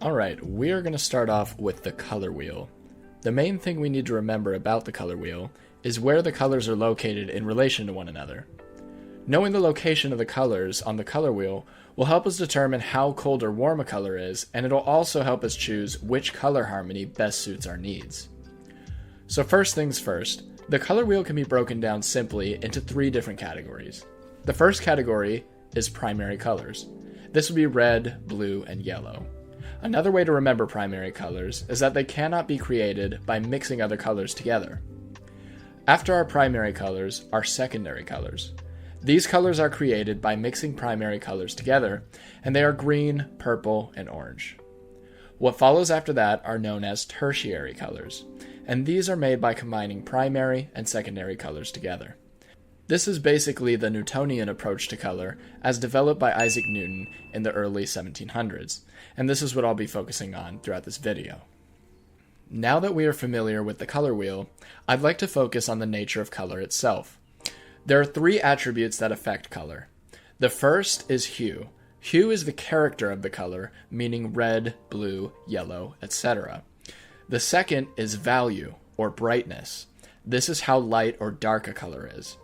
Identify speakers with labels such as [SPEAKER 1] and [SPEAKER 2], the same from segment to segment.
[SPEAKER 1] Alright, we are going to start off with the color wheel. The main thing we need to remember about the color wheel is where the colors are located in relation to one another. Knowing the location of the colors on the color wheel will help us determine how cold or warm a color is, and it'll also help us choose which color harmony best suits our needs. So first things first, the color wheel can be broken down simply into three different categories. The first category is primary colors. This would be red, blue, and yellow. Another way to remember primary colors is that they cannot be created by mixing other colors together. After our primary colors are secondary colors. These colors are created by mixing primary colors together, and they are green, purple, and orange. What follows after that are known as tertiary colors, and these are made by combining primary and secondary colors together. This is basically the Newtonian approach to color as developed by Isaac Newton in the early 1700s, and this is what I'll be focusing on throughout this video. Now that we are familiar with the color wheel, I'd like to focus on the nature of color itself. There are three attributes that affect color. The first is hue. Hue is the character of the color, meaning red, blue, yellow, etc. The second is value, or brightness. This is how light or dark a color is.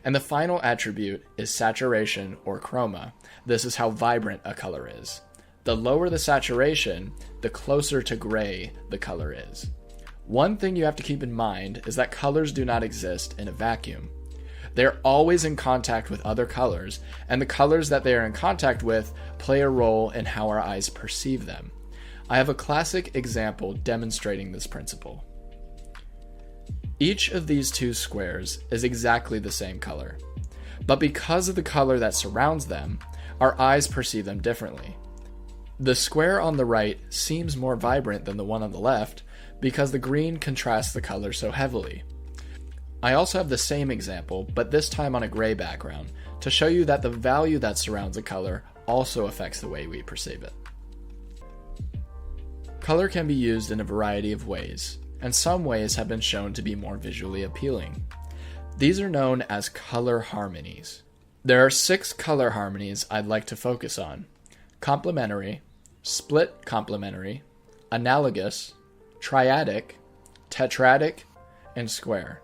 [SPEAKER 1] And the final attribute is saturation, or chroma. This is how vibrant a color is. The lower the saturation, the closer to gray the color is. One thing you have to keep in mind is that colors do not exist in a vacuum. They're always in contact with other colors, and the colors that they are in contact with play a role in how our eyes perceive them. I have a classic example demonstrating this principle. Each of these two squares is exactly the same color, but because of the color that surrounds them, our eyes perceive them differently. The square on the right seems more vibrant than the one on the left because the green contrasts the color so heavily. I also have the same example, but this time on a gray background, to show you that the value that surrounds a color also affects the way we perceive it. Color can be used in a variety of ways, and some ways have been shown to be more visually appealing. These are known as color harmonies. There are 6 color harmonies I'd like to focus on: complementary, split complementary, analogous, triadic, tetradic, and square.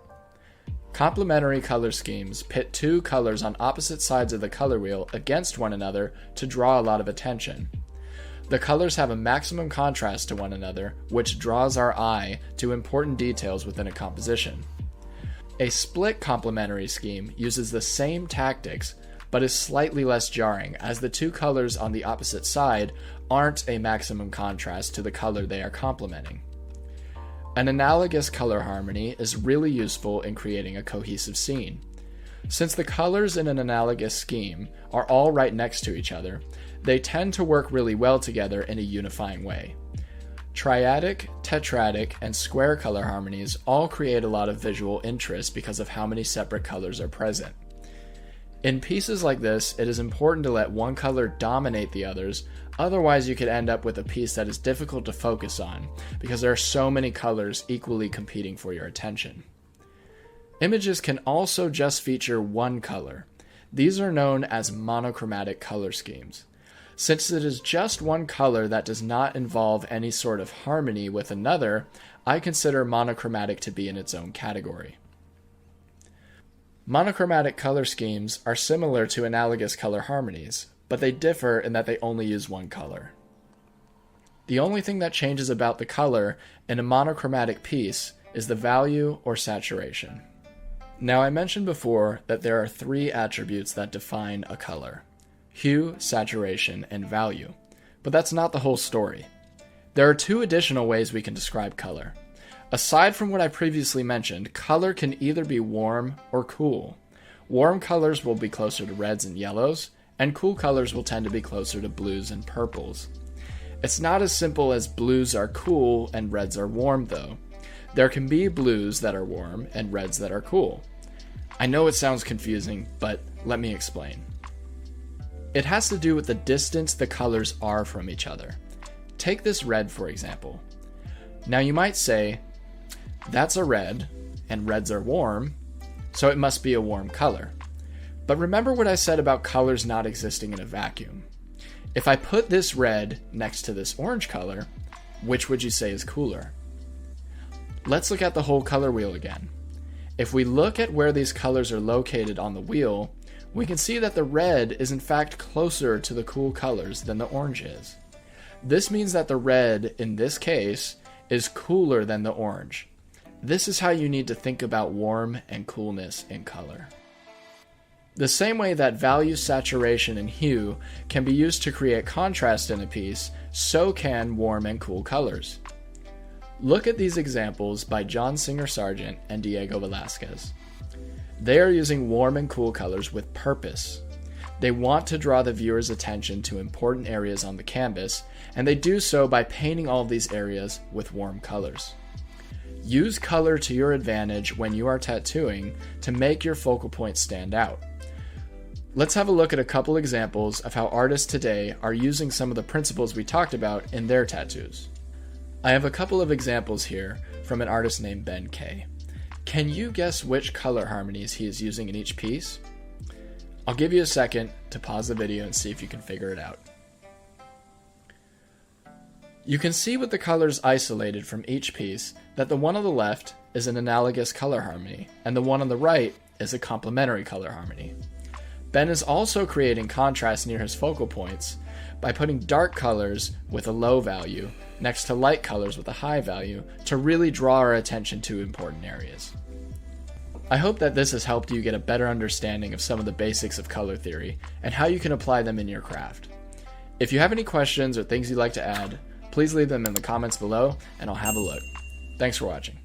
[SPEAKER 1] Complementary color schemes pit two colors on opposite sides of the color wheel against one another to draw a lot of attention. The colors have a maximum contrast to one another, which draws our eye to important details within a composition. A split complementary scheme uses the same tactics, but is slightly less jarring, as the two colors on the opposite side aren't a maximum contrast to the color they are complementing. An analogous color harmony is really useful in creating a cohesive scene. Since the colors in an analogous scheme are all right next to each other, they tend to work really well together in a unifying way. Triadic, tetradic, and square color harmonies all create a lot of visual interest because of how many separate colors are present. In pieces like this, it is important to let one color dominate the others, otherwise you could end up with a piece that is difficult to focus on because there are so many colors equally competing for your attention. Images can also just feature one color. These are known as monochromatic color schemes. Since it is just one color that does not involve any sort of harmony with another, I consider monochromatic to be in its own category. Monochromatic color schemes are similar to analogous color harmonies, but they differ in that they only use one color. The only thing that changes about the color in a monochromatic piece is the value or saturation. Now, I mentioned before that there are 3 attributes that define a color: hue, saturation, and value. But that's not the whole story. There are 2 additional ways we can describe color. Aside from what I previously mentioned, color can either be warm or cool. Warm colors will be closer to reds and yellows, and cool colors will tend to be closer to blues and purples. It's not as simple as blues are cool and reds are warm, though. There can be blues that are warm and reds that are cool. I know it sounds confusing, but let me explain. It has to do with the distance the colors are from each other. Take this red, for example. Now you might say, that's a red, and reds are warm, so it must be a warm color. But remember what I said about colors not existing in a vacuum. If I put this red next to this orange color, which would you say is cooler? Let's look at the whole color wheel again. If we look at where these colors are located on the wheel, we can see that the red is in fact closer to the cool colors than the orange is. This means that the red, in this case, is cooler than the orange. This is how you need to think about warm and coolness in color. The same way that value, saturation, and hue can be used to create contrast in a piece, so can warm and cool colors. Look at these examples by John Singer Sargent and Diego Velázquez. They are using warm and cool colors with purpose. They want to draw the viewer's attention to important areas on the canvas, and they do so by painting all of these areas with warm colors. Use color to your advantage when you are tattooing to make your focal point stand out. Let's have a look at a couple examples of how artists today are using some of the principles we talked about in their tattoos. I have a couple of examples here from an artist named Ben Kaye. Can you guess which color harmonies he is using in each piece? I'll give you a second to pause the video and see if you can figure it out. You can see with the colors isolated from each piece that the one on the left is an analogous color harmony, and the one on the right is a complementary color harmony. Ben is also creating contrast near his focal points by putting dark colors with a low value next to light colors with a high value to really draw our attention to important areas. I hope that this has helped you get a better understanding of some of the basics of color theory and how you can apply them in your craft. If you have any questions or things you'd like to add, please leave them in the comments below and I'll have a look. Thanks for watching.